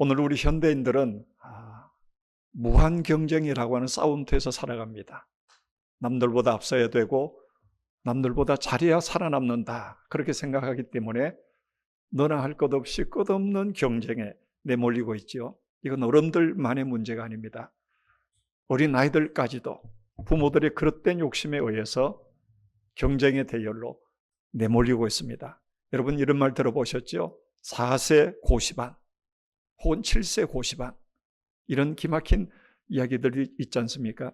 오늘 우리 현대인들은 무한 경쟁이라고 하는 싸움터에서 살아갑니다. 남들보다 앞서야 되고 남들보다 잘해야 살아남는다, 그렇게 생각하기 때문에 너나 할 것 없이 끝없는 경쟁에 내몰리고 있죠. 이건 어른들만의 문제가 아닙니다. 어린 아이들까지도 부모들의 그릇된 욕심에 의해서 경쟁의 대열로 내몰리고 있습니다. 여러분 이런 말 들어보셨죠? 4세 고시반 혹은 7세 고시반, 이런 기막힌 이야기들이 있지 않습니까?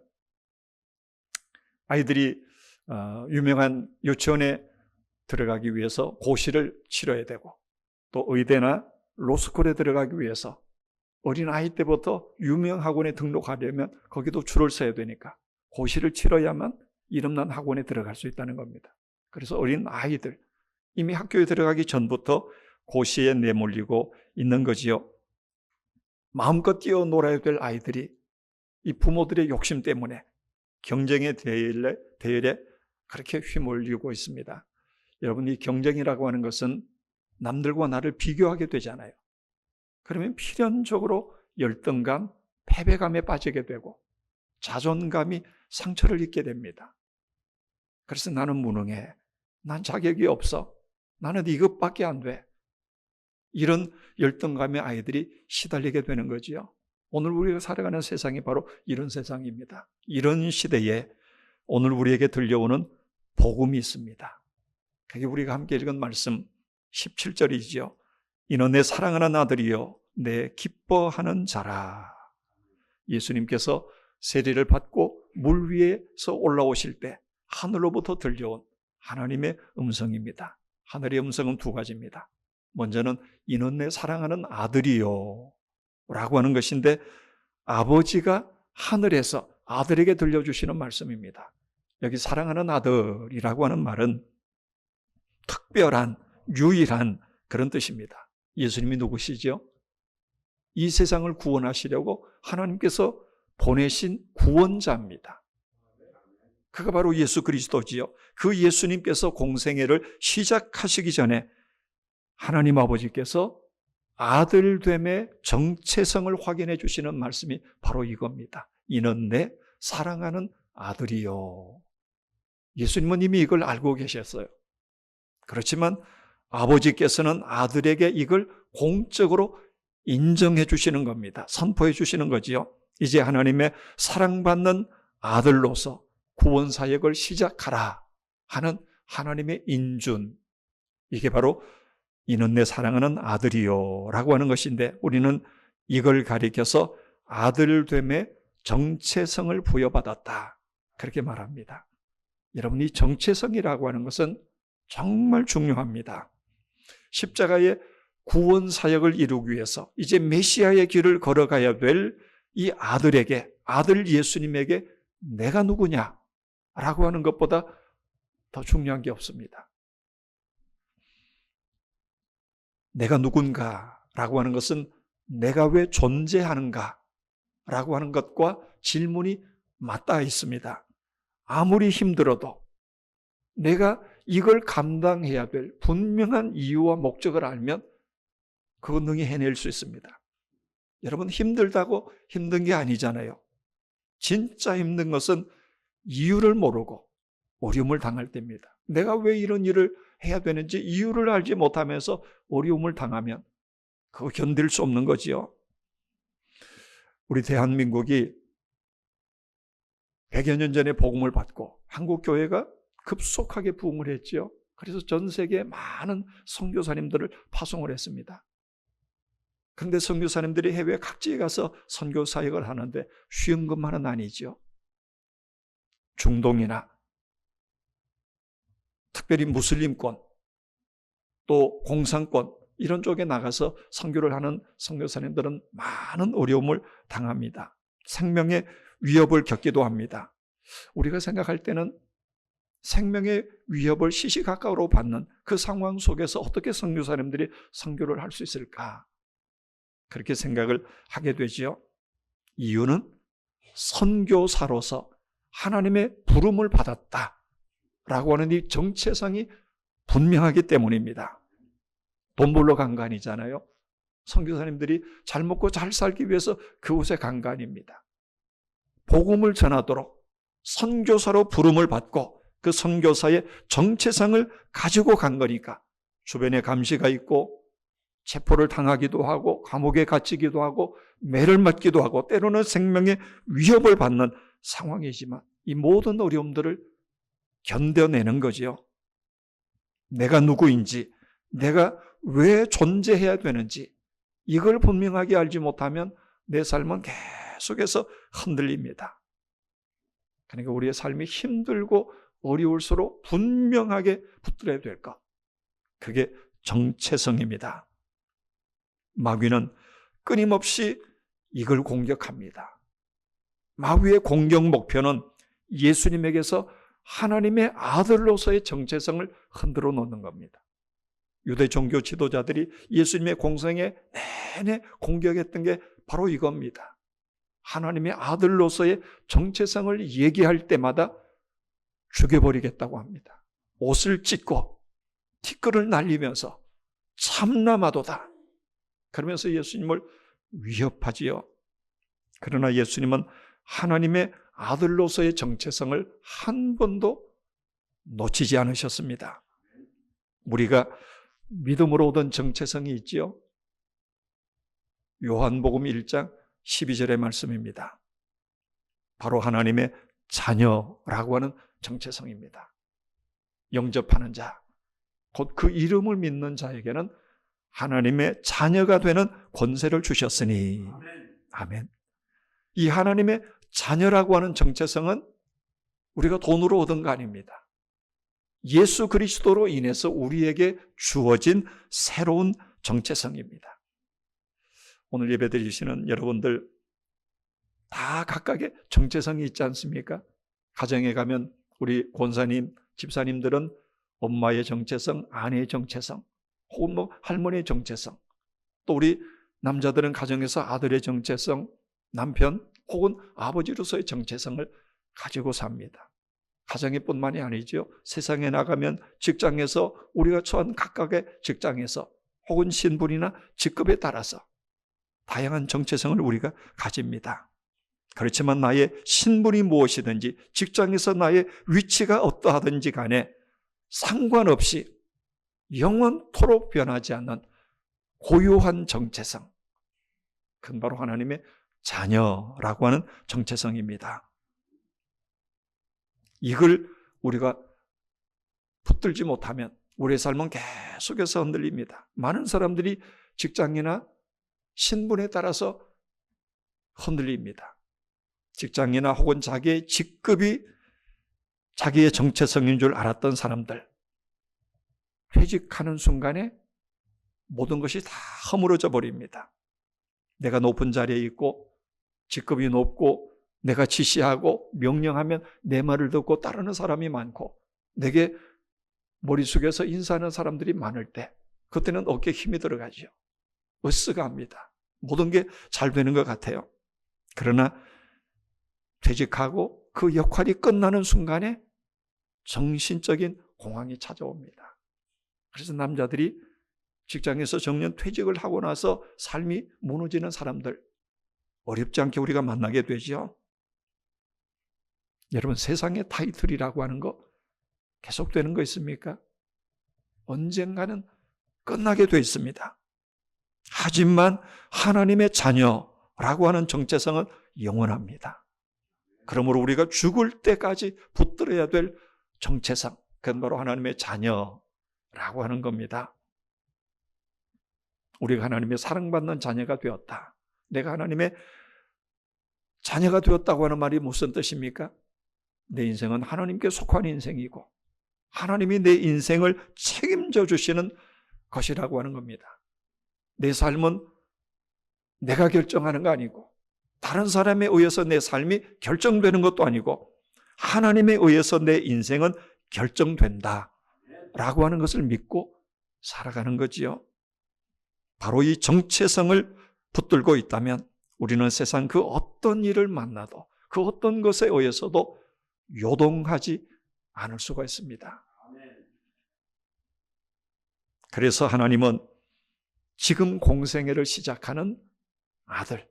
아이들이 유명한 유치원에 들어가기 위해서 고시를 치러야 되고, 또 의대나 로스쿨에 들어가기 위해서 어린 아이 때부터 유명 학원에 등록하려면 거기도 줄을 서야 되니까 고시를 치러야만 이름난 학원에 들어갈 수 있다는 겁니다. 그래서 어린 아이들, 이미 학교에 들어가기 전부터 고시에 내몰리고 있는 거지요. 마음껏 뛰어놀아야 될 아이들이 이 부모들의 욕심 때문에 경쟁의 대열에 그렇게 휘몰리고 있습니다. 여러분, 이 경쟁이라고 하는 것은 남들과 나를 비교하게 되잖아요. 그러면 필연적으로 열등감, 패배감에 빠지게 되고 자존감이 상처를 입게 됩니다. 그래서 나는 무능해, 난 자격이 없어, 나는 이것밖에 안 돼, 이런 열등감에 아이들이 시달리게 되는 거지요. 오늘 우리가 살아가는 세상이 바로 이런 세상입니다. 이런 시대에 오늘 우리에게 들려오는 복음이 있습니다. 그게 우리가 함께 읽은 말씀 17절이죠. 이는 내 사랑하는 아들이요 내 기뻐하는 자라. 예수님께서 세례를 받고 물 위에서 올라오실 때 하늘로부터 들려온 하나님의 음성입니다. 하늘의 음성은 두 가지입니다. 먼저는 이는 내 사랑하는 아들이요 라고 하는 것인데, 아버지가 하늘에서 아들에게 들려주시는 말씀입니다. 여기 사랑하는 아들이라고 하는 말은 특별한, 유일한 그런 뜻입니다. 예수님이 누구시죠? 이 세상을 구원하시려고 하나님께서 보내신 구원자입니다. 그가 바로 예수 그리스도지요. 그 예수님께서 공생애를 시작하시기 전에 하나님 아버지께서 아들됨의 정체성을 확인해 주시는 말씀이 바로 이겁니다. 이는 내 사랑하는 아들이요. 예수님은 이미 이걸 알고 계셨어요. 그렇지만 아버지께서는 아들에게 이걸 공적으로 인정해 주시는 겁니다. 선포해 주시는 거지요. 이제 하나님의 사랑받는 아들로서 구원 사역을 시작하라 하는 하나님의 인준, 이게 바로 이는 내 사랑하는 아들이요 라고 하는 것인데, 우리는 이걸 가리켜서 아들됨의 정체성을 부여받았다, 그렇게 말합니다. 여러분, 이 정체성이라고 하는 것은 정말 중요합니다. 십자가의 구원 사역을 이루기 위해서 이제 메시아의 길을 걸어가야 될 이 아들에게, 아들 예수님에게 내가 누구냐 라고 하는 것보다 더 중요한 게 없습니다. 내가 누군가 라고 하는 것은 내가 왜 존재하는가 라고 하는 것과 질문이 맞닿아 있습니다. 아무리 힘들어도 내가 이걸 감당해야 될 분명한 이유와 목적을 알면 그거 능히 해낼 수 있습니다. 여러분, 힘들다고 힘든 게 아니잖아요. 진짜 힘든 것은 이유를 모르고 어려움을 당할 때입니다. 내가 왜 이런 일을 해야 되는지 이유를 알지 못하면서 어려움을 당하면 그거 견딜 수 없는 거지요. 우리 대한민국이 100여 년 전에 복음을 받고 한국 교회가 급속하게 부흥을 했지요. 그래서 전 세계에 많은 선교사님들을 파송을 했습니다. 그런데 선교사님들이 해외 각지에 가서 선교 사역을 하는데 쉬운 것만은 아니죠. 중동이나 특별히 무슬림권, 또 공산권, 이런 쪽에 나가서 선교를 하는 선교사님들은 많은 어려움을 당합니다. 생명의 위협을 겪기도 합니다. 우리가 생각할 때는 생명의 위협을 시시각각으로 받는 그 상황 속에서 어떻게 선교사님들이 선교를 할 수 있을까? 그렇게 생각을 하게 되지요. 이유는 선교사로서 하나님의 부름을 받았다라고 하는 이 정체성이 분명하기 때문입니다. 돈 벌러 간 거 아니잖아요. 선교사님들이 잘 먹고 잘 살기 위해서 그곳에 간 거 아닙니다. 복음을 전하도록 선교사로 부름을 받고 그 선교사의 정체성을 가지고 간 거니까 주변에 감시가 있고 체포를 당하기도 하고 감옥에 갇히기도 하고 매를 맞기도 하고 때로는 생명의 위협을 받는 상황이지만 이 모든 어려움들을 견뎌내는 거지요. 내가 누구인지, 내가 왜 존재해야 되는지 이걸 분명하게 알지 못하면 내 삶은 계속해서 흔들립니다. 그러니까 우리의 삶이 힘들고 어려울수록 분명하게 붙들어야 될 것. 그게 정체성입니다. 마귀는 끊임없이 이걸 공격합니다. 마귀의 공격 목표는 예수님에게서 하나님의 아들로서의 정체성을 흔들어 놓는 겁니다. 유대 종교 지도자들이 예수님의 공생에 내내 공격했던 게 바로 이겁니다. 하나님의 아들로서의 정체성을 얘기할 때마다 죽여버리겠다고 합니다. 옷을 찢고 티끌을 날리면서 참나마도다. 그러면서 예수님을 위협하지요. 그러나 예수님은 하나님의 아들로서의 정체성을 한 번도 놓치지 않으셨습니다. 우리가 믿음으로 얻은 정체성이 있지요. 요한복음 1장 12절의 말씀입니다. 바로 하나님의 자녀라고 하는 정체성입니다. 영접하는 자, 곧 그 이름을 믿는 자에게는 하나님의 자녀가 되는 권세를 주셨으니. 아멘. 이 하나님의 자녀라고 하는 정체성은 우리가 돈으로 얻은 거 아닙니다. 예수 그리스도로 인해서 우리에게 주어진 새로운 정체성입니다. 오늘 예배드리시는 여러분들 다 각각의 정체성이 있지 않습니까? 가정에 가면 우리 권사님, 집사님들은 엄마의 정체성, 아내의 정체성, 혹은 뭐 할머니의 정체성, 또 우리 남자들은 가정에서 아들의 정체성, 남편 혹은 아버지로서의 정체성을 가지고 삽니다. 가정에뿐만이 아니죠. 세상에 나가면 직장에서 우리가 처한 각각의 직장에서 혹은 신분이나 직급에 따라서 다양한 정체성을 우리가 가집니다. 그렇지만 나의 신분이 무엇이든지 직장에서 나의 위치가 어떠하든지 간에 상관없이 영원토록 변하지 않는 고유한 정체성, 그건 바로 하나님의 자녀라고 하는 정체성입니다. 이걸 우리가 붙들지 못하면 우리의 삶은 계속해서 흔들립니다. 많은 사람들이 직장이나 신분에 따라서 흔들립니다. 직장이나 혹은 자기의 직급이 자기의 정체성인 줄 알았던 사람들, 퇴직하는 순간에 모든 것이 다 허물어져 버립니다. 내가 높은 자리에 있고 직급이 높고 내가 지시하고 명령하면 내 말을 듣고 따르는 사람이 많고 내게 머리 숙여서 인사하는 사람들이 많을 때 그때는 어깨에 힘이 들어가죠. 으쓱합니다. 모든 게 잘 되는 것 같아요. 그러나 퇴직하고 그 역할이 끝나는 순간에 정신적인 공황이 찾아옵니다. 그래서 남자들이 직장에서 정년 퇴직을 하고 나서 삶이 무너지는 사람들 어렵지 않게 우리가 만나게 되죠. 여러분, 세상의 타이틀이라고 하는 거 계속되는 거 있습니까? 언젠가는 끝나게 돼 있습니다. 하지만 하나님의 자녀라고 하는 정체성은 영원합니다. 그러므로 우리가 죽을 때까지 붙들어야 될 정체성, 그건 바로 하나님의 자녀라고 하는 겁니다. 우리가 하나님의 사랑받는 자녀가 되었다. 내가 하나님의 자녀가 되었다고 하는 말이 무슨 뜻입니까? 내 인생은 하나님께 속한 인생이고 하나님이 내 인생을 책임져 주시는 것이라고 하는 겁니다. 내 삶은 내가 결정하는 거 아니고 다른 사람에 의해서 내 삶이 결정되는 것도 아니고 하나님에 의해서 내 인생은 결정된다 라고 하는 것을 믿고 살아가는 거지요. 바로 이 정체성을 붙들고 있다면 우리는 세상 그 어떤 일을 만나도 그 어떤 것에 의해서도 요동하지 않을 수가 있습니다. 그래서 하나님은 지금 공생애를 시작하는 아들,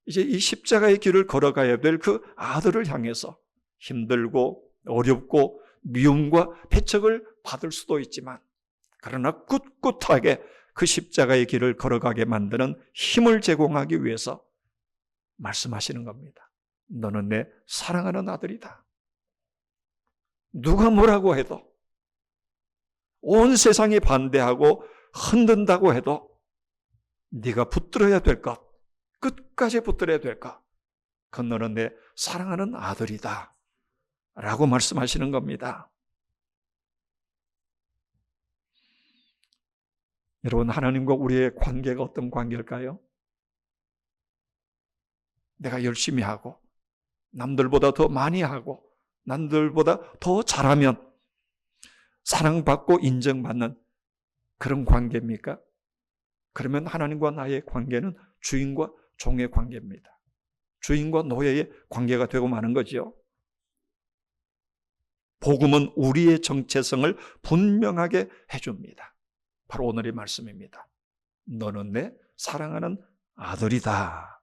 이제 이 십자가의 길을 걸어가야 될 그 아들을 향해서 힘들고 어렵고 미움과 배척을 받을 수도 있지만, 그러나 꿋꿋하게 그 십자가의 길을 걸어가게 만드는 힘을 제공하기 위해서 말씀하시는 겁니다. 너는 내 사랑하는 아들이다. 누가 뭐라고 해도, 온 세상이 반대하고 흔든다고 해도 네가 붙들어야 될 것, 끝까지 붙들어야 될 것, 그건 너는 내 사랑하는 아들이다 라고 말씀하시는 겁니다. 여러분, 하나님과 우리의 관계가 어떤 관계일까요? 내가 열심히 하고 남들보다 더 많이 하고 남들보다 더 잘하면 사랑받고 인정받는 그런 관계입니까? 그러면 하나님과 나의 관계는 주인과 종의 관계입니다. 주인과 노예의 관계가 되고 마는 거죠. 복음은 우리의 정체성을 분명하게 해줍니다. 바로 오늘의 말씀입니다. 너는 내 사랑하는 아들이다.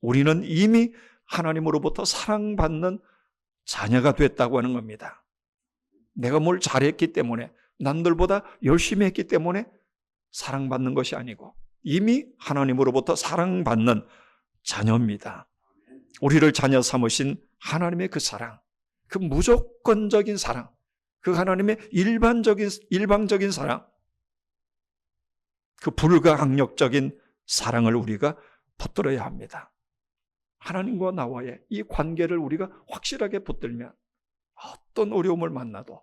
우리는 이미 하나님으로부터 사랑받는 자녀가 됐다고 하는 겁니다. 내가 뭘 잘했기 때문에, 남들보다 열심히 했기 때문에 사랑받는 것이 아니고 이미 하나님으로부터 사랑받는 자녀입니다. 우리를 자녀 삼으신 하나님의 그 사랑, 그 무조건적인 사랑, 그 하나님의 일방적인 사랑, 그 불가항력적인 사랑을 우리가 붙들어야 합니다. 하나님과 나와의 이 관계를 우리가 확실하게 붙들면 어떤 어려움을 만나도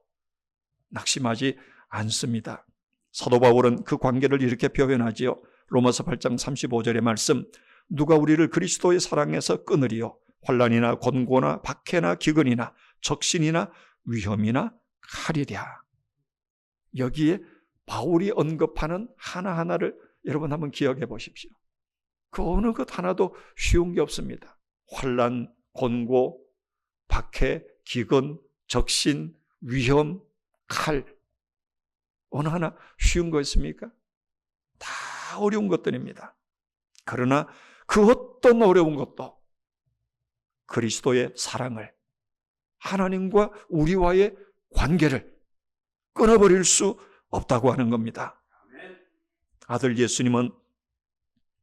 낙심하지 않습니다. 사도 바울은 그 관계를 이렇게 표현하지요. 로마서 8장 35절의 말씀, 누가 우리를 그리스도의 사랑에서 끊으리요? 환난이나 곤고나 박해나 기근이나 적신이나 위험이나 칼이랴. 여기에 바울이 언급하는 하나하나를 여러분 한번 기억해 보십시오. 그 어느 것 하나도 쉬운 게 없습니다. 환난, 곤고, 박해, 기근, 적신, 위험, 칼, 어느 하나 쉬운 거 있습니까? 다 어려운 것들입니다. 그러나 그 어떤 어려운 것도 그리스도의 사랑을, 하나님과 우리와의 관계를 끊어버릴 수 없다고 하는 겁니다. 아들 예수님은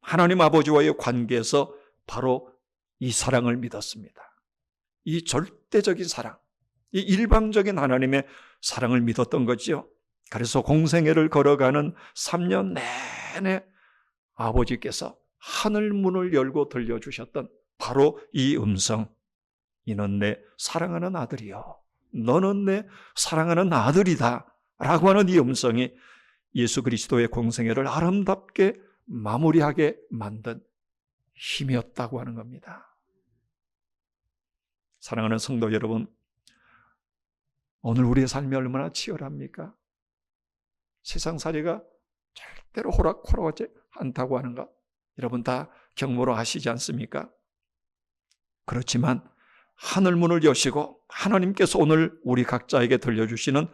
하나님 아버지와의 관계에서 바로 이 사랑을 믿었습니다. 이 절대적인 사랑, 이 일방적인 하나님의 사랑을 믿었던 거지요. 그래서 공생애를 걸어가는 3년 내내 아버지께서 하늘 문을 열고 들려주셨던 바로 이 음성, 이는 내 사랑하는 아들이요, 너는 내 사랑하는 아들이다 라고 하는 이 음성이 예수 그리스도의 공생애를 아름답게 마무리하게 만든 힘이었다고 하는 겁니다. 사랑하는 성도 여러분, 오늘 우리의 삶이 얼마나 치열합니까? 세상살이가 절대로 호락호락하지 않다고 하는 것 여러분 다 경모로 아시지 않습니까? 그렇지만 하늘문을 여시고 하나님께서 오늘 우리 각자에게 들려주시는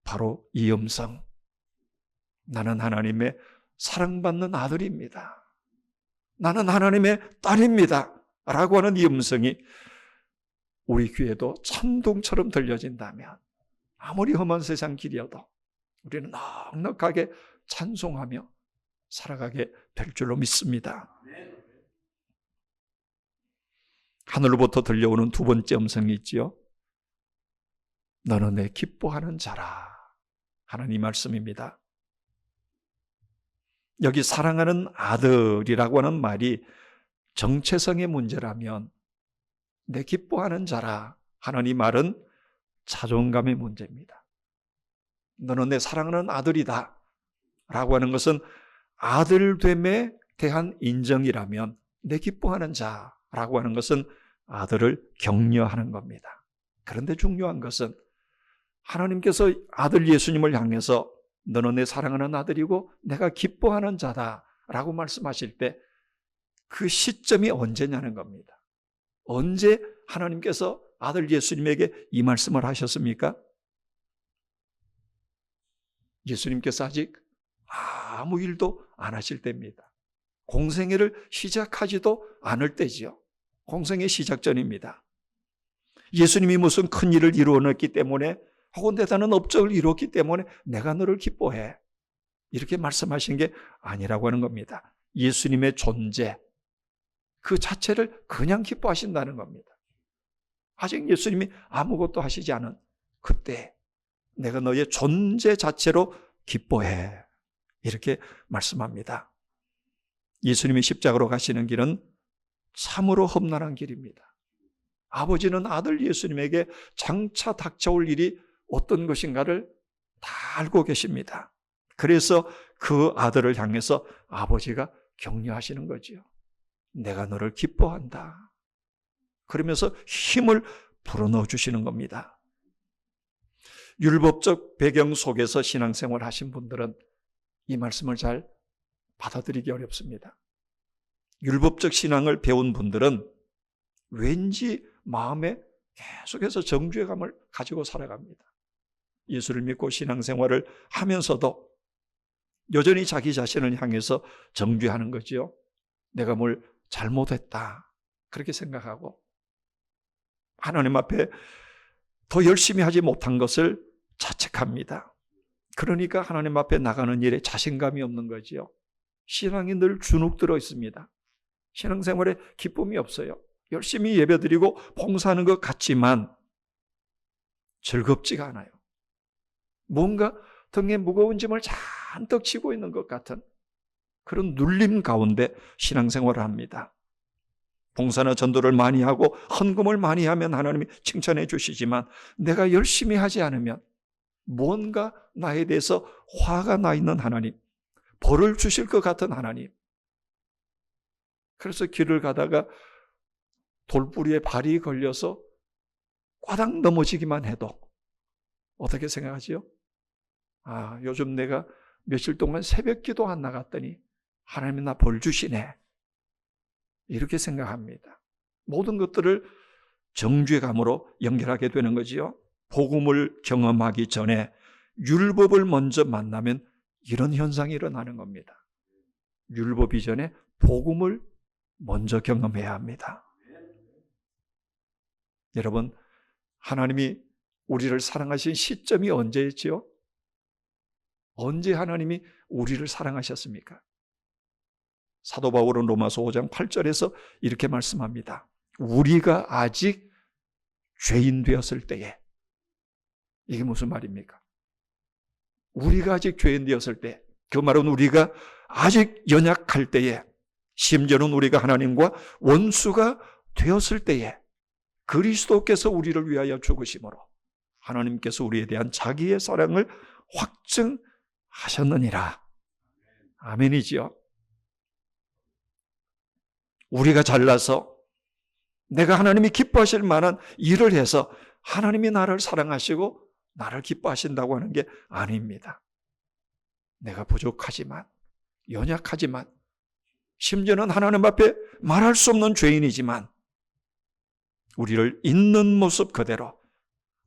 바로 이 음성, 나는 하나님의 사랑받는 아들입니다, 나는 하나님의 딸입니다 라고 하는 이 음성이 우리 귀에도 천둥처럼 들려진다면 아무리 험한 세상 길이어도 우리는 넉넉하게 찬송하며 살아가게 될 줄로 믿습니다. 하늘로부터 들려오는 두 번째 음성이 있지요. 너는 내 기뻐하는 자라 하는 이 말씀입니다. 여기 사랑하는 아들이라고 하는 말이 정체성의 문제라면 내 기뻐하는 자라 하는 이 말은 자존감의 문제입니다. 너는 내 사랑하는 아들이다 라고 하는 것은 아들됨에 대한 인정이라면, 내 기뻐하는 자라고 하는 것은 아들을 격려하는 겁니다. 그런데 중요한 것은 하나님께서 아들 예수님을 향해서 너는 내 사랑하는 아들이고 내가 기뻐하는 자다 라고 말씀하실 때 그 시점이 언제냐는 겁니다. 언제 하나님께서 아들 예수님에게 이 말씀을 하셨습니까? 예수님께서 아직 아무 일도 안 하실 때입니다. 공생애를 시작하지도 않을 때지요. 공생애 시작 전입니다. 예수님이 무슨 큰 일을 이루어냈기 때문에 혹은 대단한 업적을 이루었기 때문에 내가 너를 기뻐해. 이렇게 말씀하신 게 아니라고 하는 겁니다. 예수님의 존재, 그 자체를 그냥 기뻐하신다는 겁니다. 아직 예수님이 아무것도 하시지 않은 그때 내가 너의 존재 자체로 기뻐해. 이렇게 말씀합니다. 예수님이 십자가로 가시는 길은 참으로 험난한 길입니다. 아버지는 아들 예수님에게 장차 닥쳐올 일이 어떤 것인가를 다 알고 계십니다. 그래서 그 아들을 향해서 아버지가 격려하시는 거지요. 내가 너를 기뻐한다. 그러면서 힘을 불어넣어 주시는 겁니다. 율법적 배경 속에서 신앙생활 하신 분들은 이 말씀을 잘 받아들이기 어렵습니다. 율법적 신앙을 배운 분들은 왠지 마음에 계속해서 정죄감을 가지고 살아갑니다. 예수를 믿고 신앙생활을 하면서도 여전히 자기 자신을 향해서 정죄하는 거죠. 내가 뭘 잘못했다. 그렇게 생각하고 하나님 앞에 더 열심히 하지 못한 것을 자책합니다. 그러니까 하나님 앞에 나가는 일에 자신감이 없는 거지요. 신앙이 늘 주눅들어 있습니다. 신앙생활에 기쁨이 없어요. 열심히 예배드리고 봉사하는 것 같지만 즐겁지가 않아요. 뭔가 등에 무거운 짐을 잔뜩 지고 있는 것 같은 그런 눌림 가운데 신앙생활을 합니다. 봉사나 전도를 많이 하고 헌금을 많이 하면 하나님이 칭찬해 주시지만 내가 열심히 하지 않으면 뭔가 나에 대해서 화가 나 있는 하나님, 벌을 주실 것 같은 하나님. 그래서 길을 가다가 돌부리에 발이 걸려서 꽈당 넘어지기만 해도 어떻게 생각하지요? 아, 요즘 내가 며칠 동안 새벽 기도 안 나갔더니 하나님이 나 벌 주시네. 이렇게 생각합니다. 모든 것들을 정죄감으로 연결하게 되는 거지요. 복음을 경험하기 전에 율법을 먼저 만나면 이런 현상이 일어나는 겁니다. 율법 이전에 복음을 먼저 경험해야 합니다. 여러분, 하나님이 우리를 사랑하신 시점이 언제였지요? 언제 하나님이 우리를 사랑하셨습니까? 사도 바울은 로마서 5장 8절에서 이렇게 말씀합니다. 우리가 아직 죄인 되었을 때에. 이게 무슨 말입니까? 우리가 아직 죄인 되었을 때, 그 말은 우리가 아직 연약할 때에, 심지어는 우리가 하나님과 원수가 되었을 때에 그리스도께서 우리를 위하여 죽으심으로 하나님께서 우리에 대한 자기의 사랑을 확증하셨느니라. 아멘이지요. 우리가 잘나서 내가 하나님이 기뻐하실 만한 일을 해서 하나님이 나를 사랑하시고 나를 기뻐하신다고 하는 게 아닙니다. 내가 부족하지만, 연약하지만, 심지어는 하나님 앞에 말할 수 없는 죄인이지만 우리를 있는 모습 그대로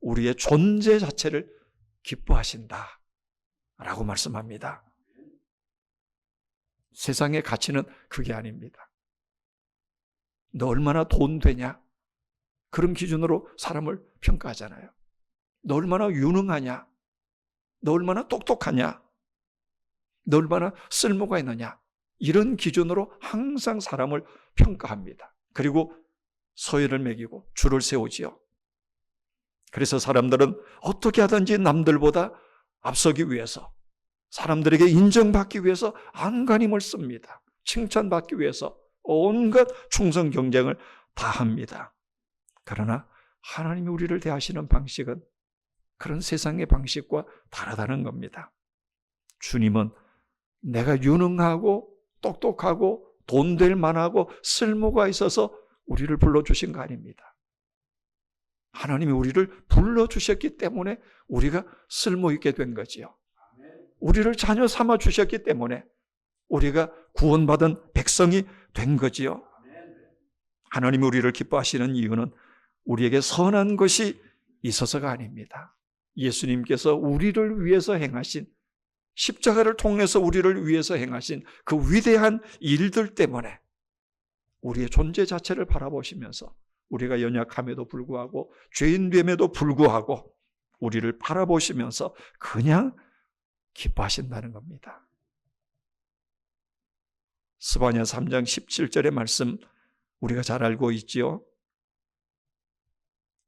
우리의 존재 자체를 기뻐하신다 라고 말씀합니다. 세상의 가치는 그게 아닙니다. 너 얼마나 돈 되냐? 그런 기준으로 사람을 평가하잖아요. 너 얼마나 유능하냐? 너 얼마나 똑똑하냐? 너 얼마나 쓸모가 있느냐? 이런 기준으로 항상 사람을 평가합니다. 그리고 서열을 매기고 줄을 세우지요. 그래서 사람들은 어떻게 하든지 남들보다 앞서기 위해서, 사람들에게 인정받기 위해서 안간힘을 씁니다. 칭찬받기 위해서 온갖 충성 경쟁을 다 합니다. 그러나 하나님이 우리를 대하시는 방식은 그런 세상의 방식과 다르다는 겁니다. 주님은 내가 유능하고 똑똑하고 돈 될 만하고 쓸모가 있어서 우리를 불러주신 거 아닙니다. 하나님이 우리를 불러주셨기 때문에 우리가 쓸모있게 된 거지요. 우리를 자녀 삼아 주셨기 때문에 우리가 구원받은 백성이 된 거지요. 하나님이 우리를 기뻐하시는 이유는 우리에게 선한 것이 있어서가 아닙니다. 예수님께서 우리를 위해서 행하신 십자가를 통해서 우리를 위해서 행하신 그 위대한 일들 때문에 우리의 존재 자체를 바라보시면서 우리가 연약함에도 불구하고 죄인됨에도 불구하고 우리를 바라보시면서 그냥 기뻐하신다는 겁니다. 스바냐 3장 17절의 말씀 우리가 잘 알고 있지요.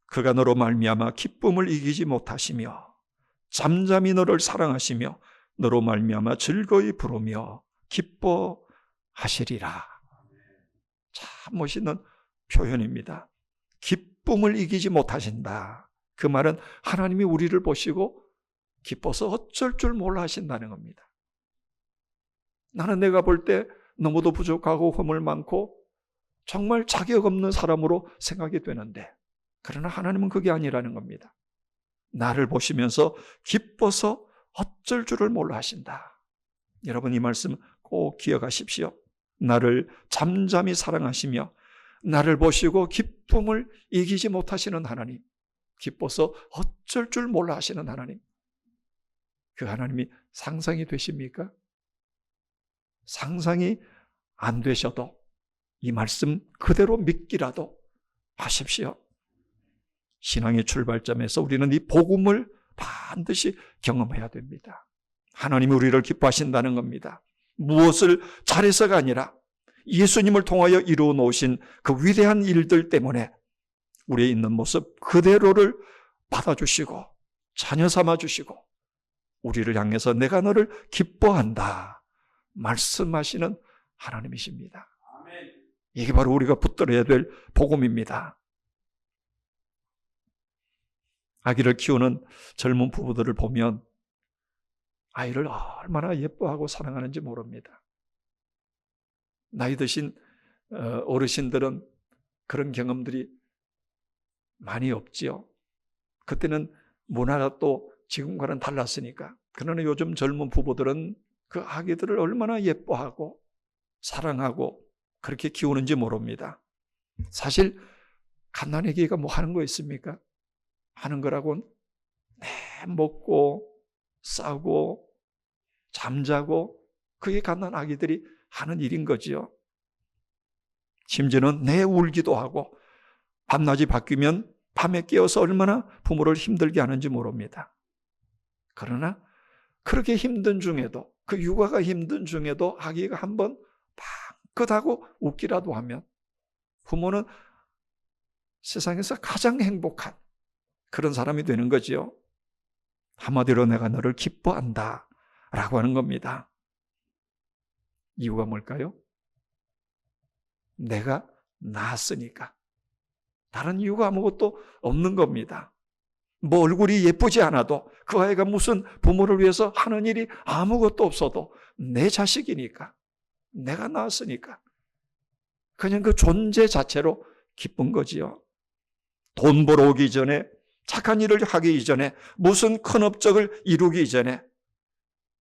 그가 너로 말미암아 기쁨을 이기지 못하시며 잠잠히 너를 사랑하시며 너로 말미암아 즐거이 부르며 기뻐하시리라. 참 멋있는 표현입니다. 기쁨을 이기지 못하신다. 그 말은 하나님이 우리를 보시고 기뻐서 어쩔 줄 몰라 하신다는 겁니다. 나는 내가 볼 때 너무도 부족하고 허물 많고 정말 자격 없는 사람으로 생각이 되는데, 그러나 하나님은 그게 아니라는 겁니다. 나를 보시면서 기뻐서 어쩔 줄을 몰라 하신다. 여러분 이 말씀 꼭 기억하십시오. 나를 잠잠히 사랑하시며 나를 보시고 기쁨을 이기지 못하시는 하나님, 기뻐서 어쩔 줄 몰라 하시는 하나님, 그 하나님이 상상이 되십니까? 상상이 안 되셔도 이 말씀 그대로 믿기라도 하십시오. 신앙의 출발점에서 우리는 이 복음을 반드시 경험해야 됩니다. 하나님이 우리를 기뻐하신다는 겁니다. 무엇을 잘해서가 아니라 예수님을 통하여 이루어 놓으신 그 위대한 일들 때문에 우리의 있는 모습 그대로를 받아주시고 자녀 삼아주시고 우리를 향해서 내가 너를 기뻐한다 말씀하시는 하나님이십니다. 이게 바로 우리가 붙들어야 될 복음입니다. 아기를 키우는 젊은 부부들을 보면 아이를 얼마나 예뻐하고 사랑하는지 모릅니다. 나이 드신 어르신들은 그런 경험들이 많이 없지요. 그때는 문화가 또 지금과는 달랐으니까. 그러나 요즘 젊은 부부들은 그 아기들을 얼마나 예뻐하고 사랑하고 그렇게 키우는지 모릅니다. 사실 갓난아기가 뭐 하는 거 있습니까? 하는 거라고는 먹고 싸고 잠자고 그게 갓난아기들이 하는 일인 거지요. 심지어는 내 울기도 하고 밤낮이 바뀌면 밤에 깨어서 얼마나 부모를 힘들게 하는지 모릅니다. 그러나 그렇게 힘든 중에도, 그 육아가 힘든 중에도 아기가 한번 방긋하고 웃기라도 하면 부모는 세상에서 가장 행복한 그런 사람이 되는 거지요. 한마디로 내가 너를 기뻐한다 라고 하는 겁니다. 이유가 뭘까요? 내가 낳았으니까. 다른 이유가 아무것도 없는 겁니다. 뭐 얼굴이 예쁘지 않아도 그 아이가 무슨 부모를 위해서 하는 일이 아무것도 없어도 내 자식이니까, 내가 낳았으니까 그냥 그 존재 자체로 기쁜 거지요. 돈 벌어 오기 전에, 착한 일을 하기 이전에, 무슨 큰 업적을 이루기 이전에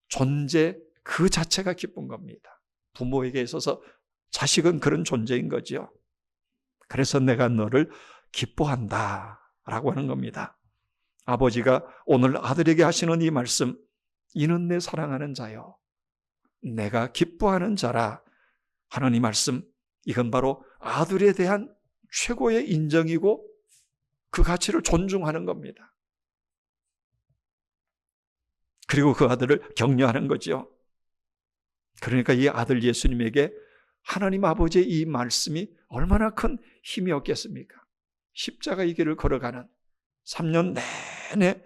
존재 그 자체가 기쁜 겁니다. 부모에게 있어서 자식은 그런 존재인 거지요. 그래서 내가 너를 기뻐한다 라고 하는 겁니다. 아버지가 오늘 아들에게 하시는 이 말씀, 이는 내 사랑하는 자요 내가 기뻐하는 자라 하는 이 말씀, 이건 바로 아들에 대한 최고의 인정이고 그 가치를 존중하는 겁니다. 그리고 그 아들을 격려하는 거죠. 그러니까 이 아들 예수님에게 하나님 아버지의 이 말씀이 얼마나 큰 힘이었겠습니까? 십자가의 길을 걸어가는 3년 내내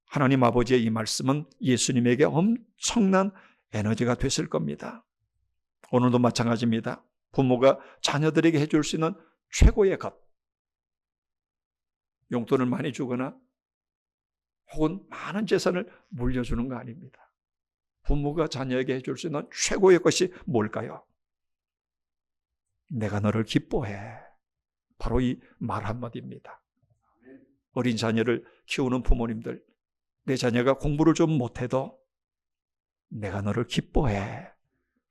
하나님 아버지의 이 말씀은 예수님에게 엄청난 에너지가 됐을 겁니다. 오늘도 마찬가지입니다. 부모가 자녀들에게 해줄 수 있는 최고의 것, 용돈을 많이 주거나 혹은 많은 재산을 물려주는 거 아닙니다. 부모가 자녀에게 해줄 수 있는 최고의 것이 뭘까요? 내가 너를 기뻐해. 바로 이 말 한마디입니다. 어린 자녀를 키우는 부모님들, 내 자녀가 공부를 좀 못해도 내가 너를 기뻐해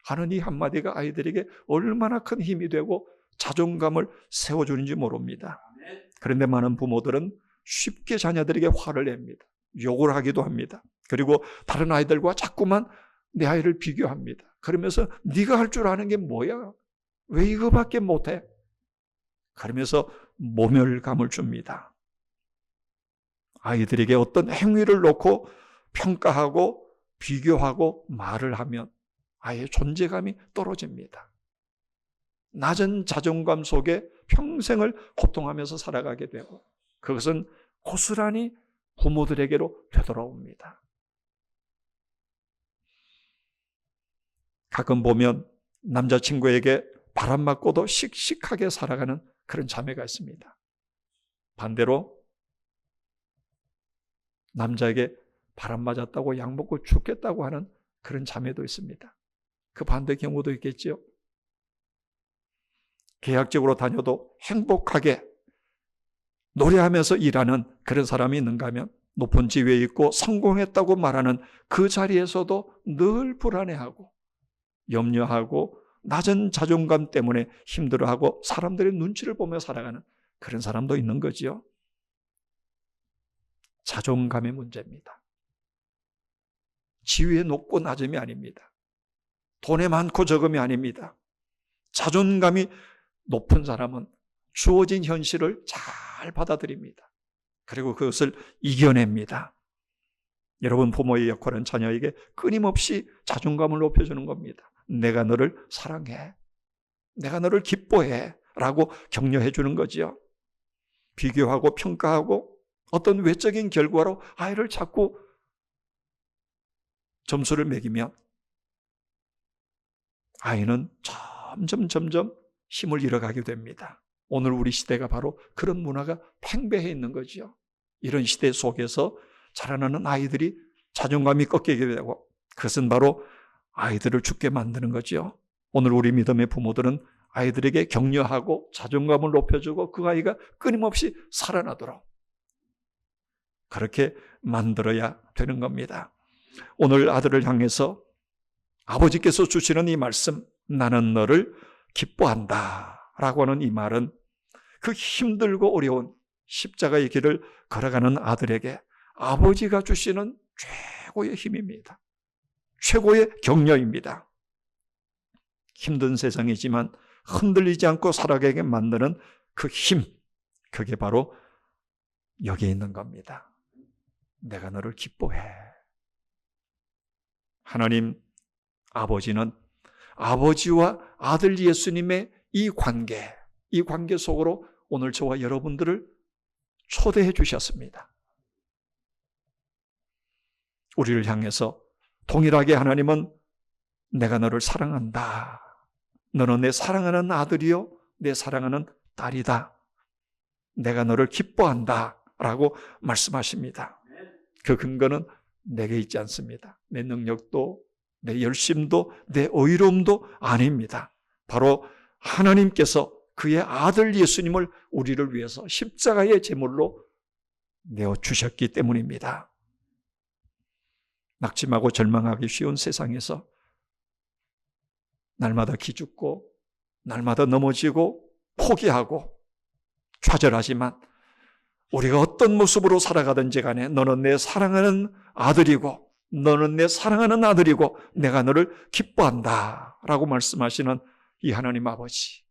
하는 이 한마디가 아이들에게 얼마나 큰 힘이 되고 자존감을 세워주는지 모릅니다. 그런데 많은 부모들은 쉽게 자녀들에게 화를 냅니다. 욕을 하기도 합니다. 그리고 다른 아이들과 자꾸만 내 아이를 비교합니다. 그러면서 네가 할 줄 아는 게 뭐야? 왜 이거밖에 못해? 그러면서 모멸감을 줍니다. 아이들에게 어떤 행위를 놓고 평가하고 비교하고 말을 하면 아이의 존재감이 떨어집니다. 낮은 자존감 속에 평생을 고통하면서 살아가게 되고 그것은 고스란히 부모들에게로 되돌아옵니다. 가끔 보면 남자친구에게 바람 맞고도 씩씩하게 살아가는 그런 자매가 있습니다. 반대로 남자에게 바람 맞았다고 약 먹고 죽겠다고 하는 그런 자매도 있습니다. 그 반대 경우도 있겠지요. 계약직으로 다녀도 행복하게 노래하면서 일하는 그런 사람이 있는가 하면 높은 지위에 있고 성공했다고 말하는 그 자리에서도 늘 불안해하고 염려하고 낮은 자존감 때문에 힘들어하고 사람들의 눈치를 보며 살아가는 그런 사람도 있는 거지요. 자존감의 문제입니다. 지위에 높고 낮음이 아닙니다. 돈에 많고 적음이 아닙니다. 자존감이 높은 사람은 주어진 현실을 잘 받아들입니다. 그리고 그것을 이겨냅니다. 여러분, 부모의 역할은 자녀에게 끊임없이 자존감을 높여주는 겁니다. 내가 너를 사랑해. 내가 너를 기뻐해. 라고 격려해 주는 거지요. 비교하고 평가하고 어떤 외적인 결과로 아이를 자꾸 점수를 매기면 아이는 점점 힘을 잃어가게 됩니다. 오늘 우리 시대가 바로 그런 문화가 팽배해 있는 거죠. 이런 시대 속에서 자라나는 아이들이 자존감이 꺾이게 되고 그것은 바로 아이들을 죽게 만드는 거죠. 오늘 우리 믿음의 부모들은 아이들에게 격려하고 자존감을 높여주고 그 아이가 끊임없이 살아나도록 그렇게 만들어야 되는 겁니다. 오늘 아들을 향해서 아버지께서 주시는 이 말씀, 나는 너를 기뻐한다 라고 하는 이 말은 그 힘들고 어려운 십자가의 길을 걸어가는 아들에게 아버지가 주시는 최고의 힘입니다. 최고의 격려입니다. 힘든 세상이지만 흔들리지 않고 살아가게 만드는 그 힘, 그게 바로 여기에 있는 겁니다. 내가 너를 기뻐해. 하나님 아버지는 아버지와 아들 예수님의 이 관계 속으로 오늘 저와 여러분들을 초대해 주셨습니다. 우리를 향해서 동일하게 하나님은 내가 너를 사랑한다. 너는 내 사랑하는 아들이요 내 사랑하는 딸이다. 내가 너를 기뻐한다 라고 말씀하십니다. 그 근거는 내게 있지 않습니다. 내 능력도 내 열심도 내 의로움도 아닙니다. 바로 하나님께서 그의 아들 예수님을 우리를 위해서 십자가의 제물로 내어주셨기 때문입니다. 낙심하고 절망하기 쉬운 세상에서 날마다 기죽고 날마다 넘어지고 포기하고 좌절하지만 우리가 어떤 모습으로 살아가든지 간에 너는 내 사랑하는 아들이고 너는 내 사랑하는 아들이고 내가 너를 기뻐한다 라고 말씀하시는 이 하나님 아버지,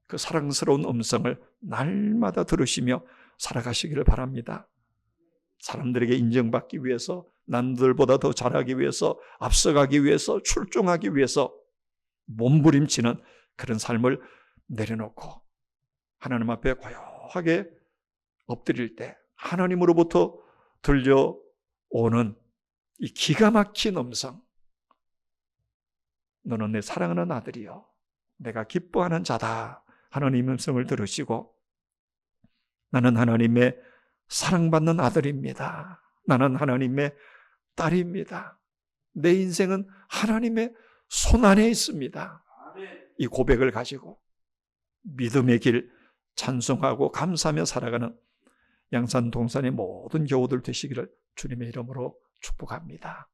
그 사랑스러운 음성을 날마다 들으시며 살아가시기를 바랍니다. 사람들에게 인정받기 위해서, 남들보다 더 잘하기 위해서, 앞서가기 위해서, 출중하기 위해서 몸부림치는 그런 삶을 내려놓고 하나님 앞에 고요하게 엎드릴 때 하나님으로부터 들려오는 이 기가 막힌 음성, 너는 내 사랑하는 아들이요 내가 기뻐하는 자다 하는 이 음성을 들으시고 나는 하나님의 사랑받는 아들입니다. 나는 하나님의 딸입니다. 내 인생은 하나님의 손 안에 있습니다. 이 고백을 가지고 믿음의 길 찬송하고 감사하며 살아가는 양산 동산의 모든 교우들 되시기를 주님의 이름으로 축복합니다.